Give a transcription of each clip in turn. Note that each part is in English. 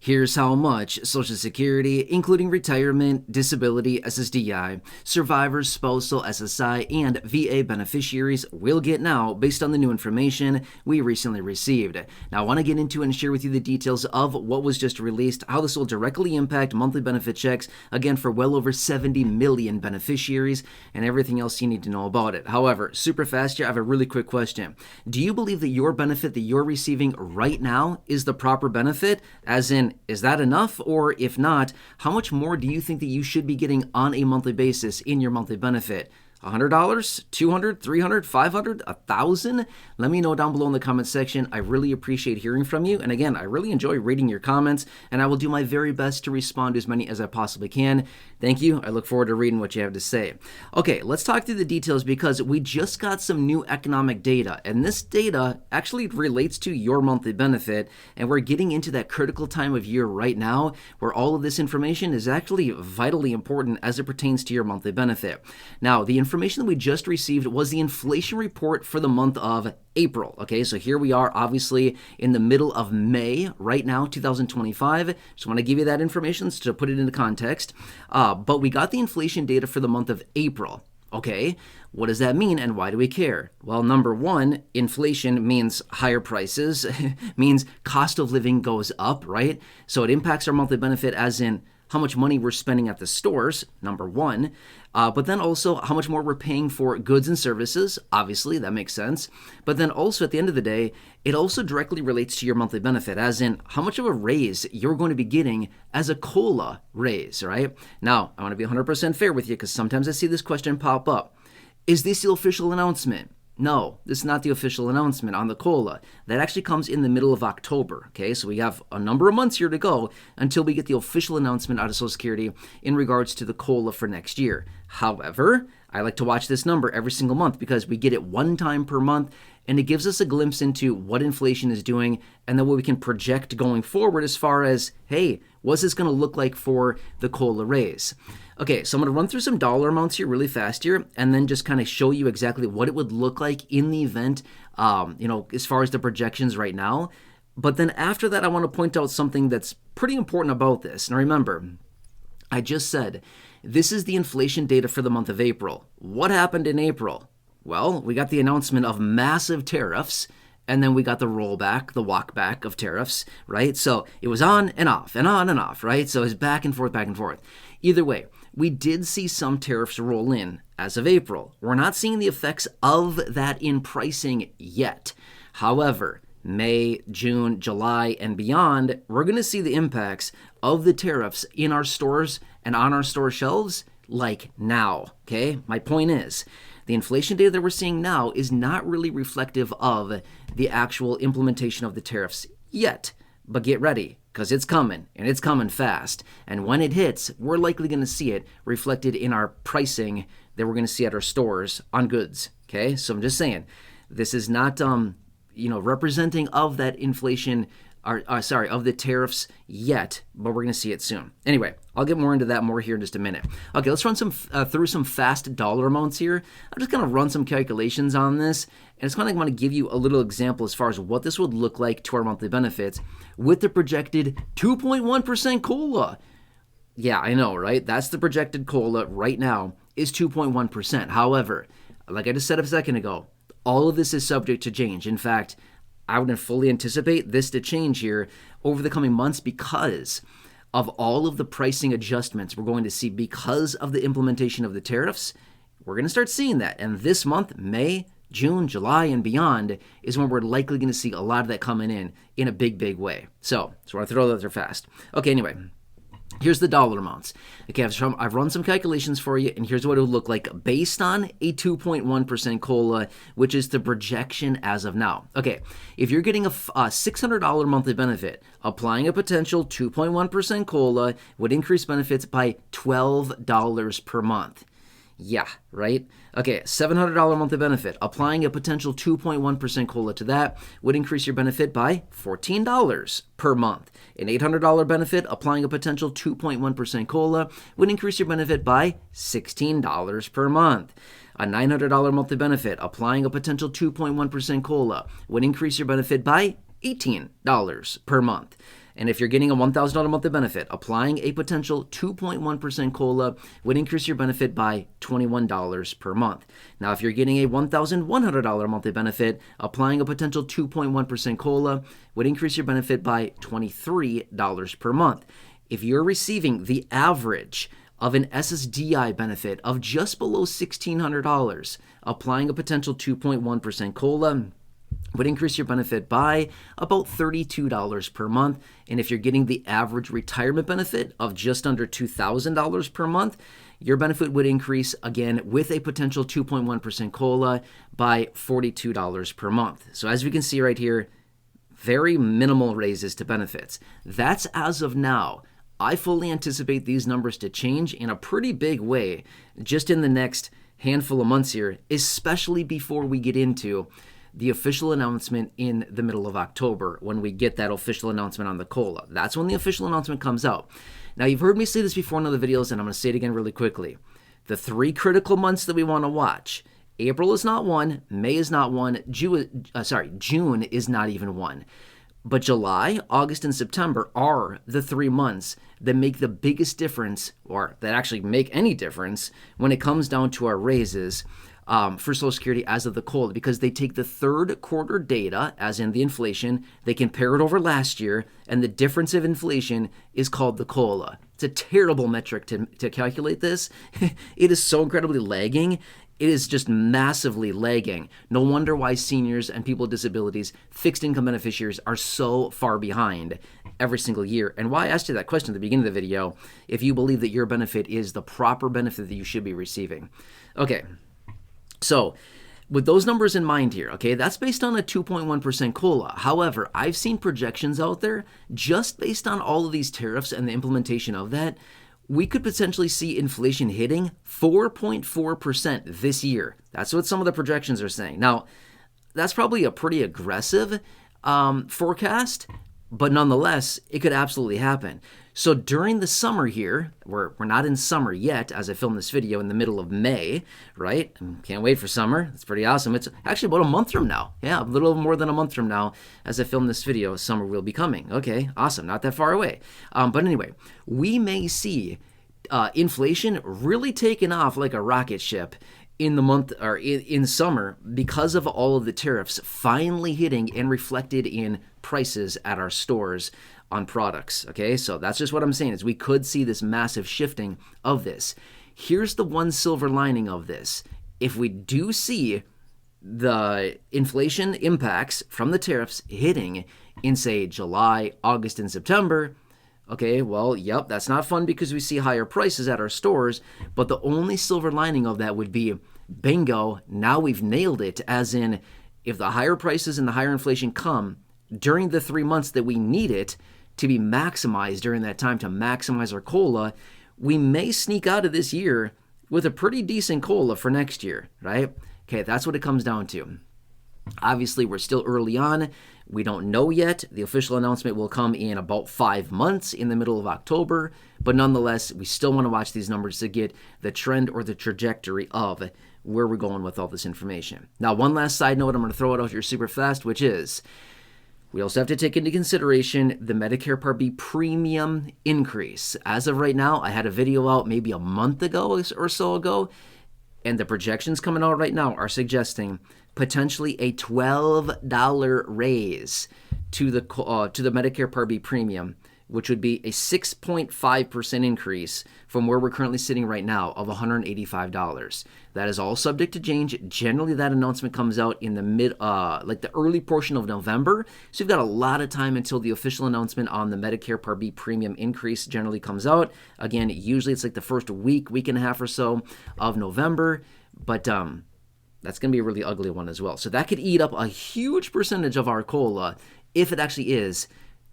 Here's how much Social Security, including retirement, disability, SSDI, survivors, spousal, SSI, and VA beneficiaries will get now based on the new information we recently received. Now, I want to get into and share with you the details of what was just released, how this will directly impact monthly benefit checks, again, for well over 70 million beneficiaries, and everything else you need to know about it. However, super fast here, I have a really quick question. Do you believe that your benefit that you're receiving right now is the proper benefit? As in, is that enough? Or if not, how much more do you think that you should be getting on a monthly basis in your monthly benefit? $100, $200, $300, $500, $1,000? Let me know down below in the comment section. I really appreciate hearing from you. And again, I really enjoy reading your comments, and I will do my very best to respond to as many as I possibly can. Thank you. I look forward to reading what you have to say. Okay, let's talk through the details because we just got some new economic data, and this data actually relates to your monthly benefit, and we're getting into that critical time of year right now where all of this information is actually vitally important as it pertains to your monthly benefit. Now, the information that we just received was the inflation report for the month of April. Okay, so here we are obviously in the middle of May right now, 2025. Just want to give you that information to put it into context. But we got the inflation data for the month of April. Okay, what does that mean and why do we care? Well, number one, inflation means higher prices, means cost of living goes up, right? So it impacts our monthly benefit as in how much money we're spending at the stores, number one, but then also how much more we're paying for goods and services. Obviously, that makes sense. But then also at the end of the day, it also directly relates to your monthly benefit, as in how much of a raise you're going to be getting as a COLA raise, right? Now, I want to be 100% fair with you because sometimes I see this question pop up. Is this the official announcement? No, this is not the official announcement on the COLA. That actually comes in the middle of October, okay? So we have a number of months here to go until we get the official announcement out of Social Security in regards to the COLA for next year. However, I like to watch this number every single month because we get it one time per month, and it gives us a glimpse into what inflation is doing and then what we can project going forward as far as, hey, what's this going to look like for the COLA raise? Okay, so I'm going to run through some dollar amounts here really fast here and then just kind of show you exactly what it would look like in the event, as far as the projections right now. But then after that, I want to point out something that's pretty important about this. Now remember, I just said this is the inflation data for the month of April. What happened in April? Well, we got the announcement of massive tariffs, and then we got the rollback, the walkback of tariffs, right? So it was on and off and on and off, right? So it's back and forth, back and forth. Either way, we did see some tariffs roll in as of April. We're not seeing the effects of that in pricing yet. However, May, June, July, and beyond, we're going to see the impacts of the tariffs in our stores and on our store shelves like now, okay? My point is, the inflation data that we're seeing now is not really reflective of the actual implementation of the tariffs yet. But get ready, because it's coming, and it's coming fast. And when it hits, we're likely going to see it reflected in our pricing that we're going to see at our stores on goods, okay? So I'm just saying, this is not, representing of that inflation, of the tariffs yet, but we're going to see it soon. Anyway, I'll get more into that more here in just a minute. Okay, let's run through some fast dollar amounts here. I'm just going to run some calculations on this, and it's kind of want to give you a little example as far as what this would look like to our monthly benefits with the projected 2.1% COLA. Yeah, I know, right? That's the projected COLA right now is 2.1%. However, like I just said a second ago, all of this is subject to change. In fact, I would fully anticipate this to change here over the coming months because of all of the pricing adjustments we're going to see because of the implementation of the tariffs. We're going to start seeing that. And this month, May, June, July, and beyond is when we're likely going to see a lot of that coming in a big, big way. So I want to throw that there fast. Okay, anyway. Here's the dollar amounts. Okay, I've run some calculations for you, and here's what it would look like based on a 2.1% COLA, which is the projection as of now. Okay, if you're getting a $600 monthly benefit, applying a potential 2.1% COLA would increase benefits by $12 per month. Yeah, right? Okay, $700 monthly benefit. Applying a potential 2.1% COLA to that would increase your benefit by $14 per month. An $800 benefit, applying a potential 2.1% COLA would increase your benefit by $16 per month. A $900 monthly benefit, applying a potential 2.1% COLA would increase your benefit by $18 per month. And if you're getting a $1,000 monthly benefit, applying a potential 2.1% COLA would increase your benefit by $21 per month. Now, if you're getting a $1,100 monthly benefit, applying a potential 2.1% COLA would increase your benefit by $23 per month. If you're receiving the average of an SSDI benefit of just below $1,600, applying a potential 2.1% COLA would increase your benefit by about $32 per month. And if you're getting the average retirement benefit of just under $2,000 per month, your benefit would increase again with a potential 2.1% COLA by $42 per month. So as we can see right here, very minimal raises to benefits. That's as of now. I fully anticipate these numbers to change in a pretty big way just in the next handful of months here, especially before we get into the official announcement in the middle of October when we get that official announcement on the COLA. That's when the official announcement comes out. Now, you've heard me say this before in other videos, and I'm going to say it again really quickly. The 3 critical months that we want to watch. April is not one, May is not one, June is not even one. But July, August, and September are the 3 months that make the biggest difference, or that actually make any difference, when it comes down to our raises for Social Security as of the COLA, because they take the 3rd quarter data, as in the inflation, they compare it over last year, and the difference of inflation is called the COLA. It's a terrible metric to calculate this. It is so incredibly lagging. It is just massively lagging. No wonder why seniors and people with disabilities, fixed income beneficiaries, are so far behind every single year. And why I asked you that question at the beginning of the video, if you believe that your benefit is the proper benefit that you should be receiving. Okay, so with those numbers in mind here, okay, that's based on a 2.1% COLA. However, I've seen projections out there just based on all of these tariffs and the implementation of that, we could potentially see inflation hitting 4.4% this year. That's what some of the projections are saying. Now, that's probably a pretty aggressive forecast, but nonetheless, it could absolutely happen. So during the summer here, we're not in summer yet as I film this video in the middle of May, right? Can't wait for summer. It's pretty awesome. It's actually about a month from now. Yeah, a little more than a month from now as I film this video, summer will be coming. Okay, awesome. Not that far away. But anyway, we may see inflation really taking off like a rocket ship in the month or in summer because of all of the tariffs finally hitting and reflected in prices at our stores on products. Okay, so that's just what I'm saying is we could see this massive shifting of this. Here's the one silver lining of this. If we do see the inflation impacts from the tariffs hitting in, say, July, August, and September, okay, well, yep, that's not fun because we see higher prices at our stores, but the only silver lining of that would be, bingo, now we've nailed it, as in, if the higher prices and the higher inflation come during the 3 months that we need it to be maximized during that time to maximize our COLA, we may sneak out of this year with a pretty decent COLA for next year, right? Okay, that's what it comes down to. Obviously, we're still early on. We don't know yet. The official announcement will come in about 5 months in the middle of October. But nonetheless, we still want to watch these numbers to get the trend or the trajectory of where we're going with all this information. Now, one last side note, I'm going to throw it out here super fast, which is we also have to take into consideration the Medicare Part B premium increase. As of right now, I had a video out maybe a month ago or so ago, and the projections coming out right now are suggesting potentially a $12 raise to the Medicare Part B premium, which would be a 6.5% increase from where we're currently sitting right now of $185. That is all subject to change. Generally, that announcement comes out in the the early portion of November. So you've got a lot of time until the official announcement on the Medicare Part B premium increase generally comes out. Again, usually it's like the first week and a half or so of November. But that's going to be a really ugly one as well. So that could eat up a huge percentage of our COLA if it actually is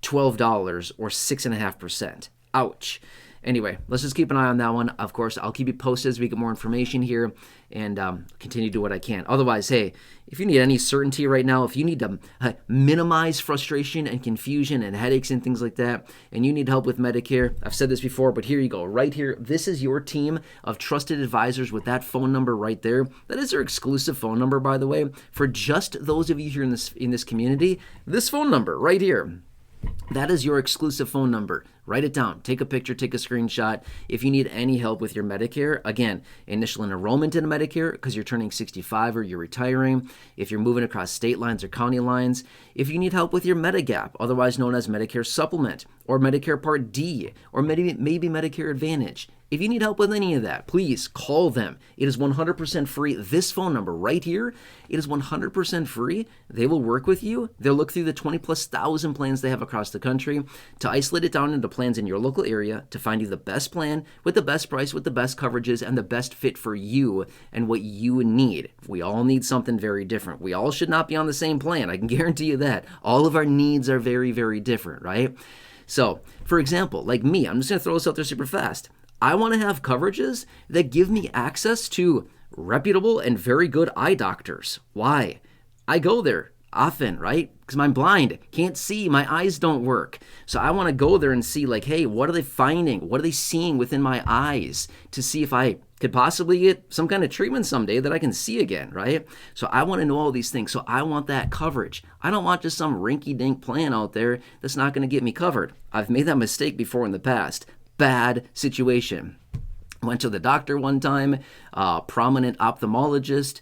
$12 or 6.5%. Ouch. Anyway, let's just keep an eye on that one. Of course, I'll keep you posted as we get more information here and continue to do what I can. Otherwise, hey, if you need any certainty right now, if you need to minimize frustration and confusion and headaches and things like that, and you need help with Medicare, I've said this before, but here you go. Right here, this is your team of trusted advisors with that phone number right there. That is our exclusive phone number, by the way, for just those of you here in this community. This phone number right here That is your exclusive phone number. Write it down. Take a picture, take a screenshot. If you need any help with your Medicare, again, initial enrollment in Medicare because you're turning 65 or you're retiring, if you're moving across state lines or county lines, if you need help with your Medigap, otherwise known as Medicare Supplement, or Medicare Part D, or maybe Medicare Advantage. If you need help with any of that, please call them. It is 100% free. This phone number right here, it is 100% free. They will work with you. They'll look through the 20,000+ plans they have across the country to isolate it down into plans in your local area to find you the best plan with the best price, with the best coverages, and the best fit for you and what you need. We all need something very different. We all should not be on the same plan. I can guarantee you that. All of our needs are very, very different, right? So, for example, like me, I'm just going to throw this out there super fast. I want to have coverages that give me access to reputable and very good eye doctors. Why? I go there often, right? Because I'm blind, can't see, my eyes don't work. So I want to go there and see like, hey, what are they finding? What are they seeing within my eyes to see if I could possibly get some kind of treatment someday that I can see again, right? So I want to know all these things. So I want that coverage. I don't want just some rinky-dink plan out there that's not going to get me covered. I've made that mistake before in the past. Bad situation. Went to the doctor one time, prominent ophthalmologist,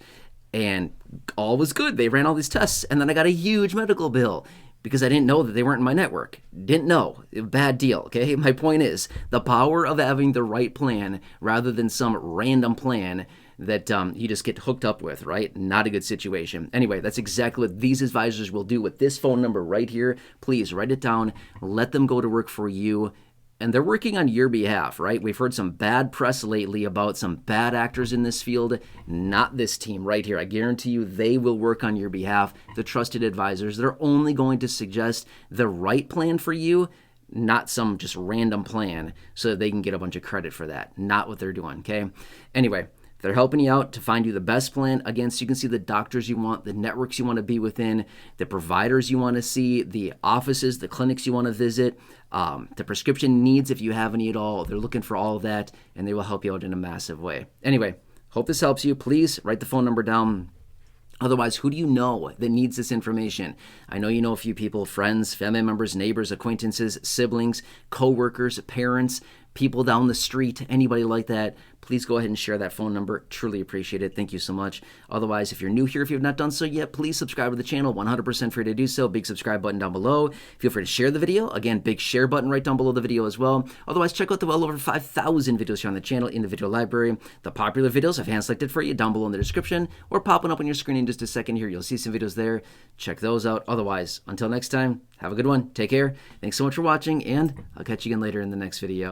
and all was good. They ran all these tests, and then I got a huge medical bill because I didn't know that they weren't in my network. Didn't know. Bad deal, okay? My point is the power of having the right plan rather than some random plan that you just get hooked up with, right? Not a good situation. Anyway, that's exactly what these advisors will do with this phone number right here. Please write it down. Let them go to work for you. And they're working on your behalf, right? We've heard some bad press lately about some bad actors in this field. Not this team right here. I guarantee you they will work on your behalf. The trusted advisors, they're only going to suggest the right plan for you, not some just random plan so that they can get a bunch of credit for that. Not what they're doing, okay? Anyway, they're helping you out to find you the best plan. Again, so you can see the doctors you want, the networks you want to be within, the providers you want to see, the offices, the clinics you want to visit, the prescription needs if you have any at all. They're looking for all of that, and they will help you out in a massive way. Anyway, hope this helps you. Please write the phone number down. Otherwise, who do you know that needs this information? I know you know a few people, friends, family members, neighbors, acquaintances, siblings, co-workers, parents, people down the street, anybody like that. Please go ahead and share that phone number. Truly appreciate it. Thank you so much. Otherwise, if you're new here, if you have not done so yet, please subscribe to the channel. 100% free to do so. Big subscribe button down below. Feel free to share the video. Again, big share button right down below the video as well. Otherwise, check out the well over 5,000 videos here on the channel in the video library. The popular videos I've hand selected for you down below in the description or popping up on your screen in just a second here. You'll see some videos there. Check those out. Otherwise, until next time, have a good one. Take care. Thanks so much for watching, and I'll catch you again later in the next video.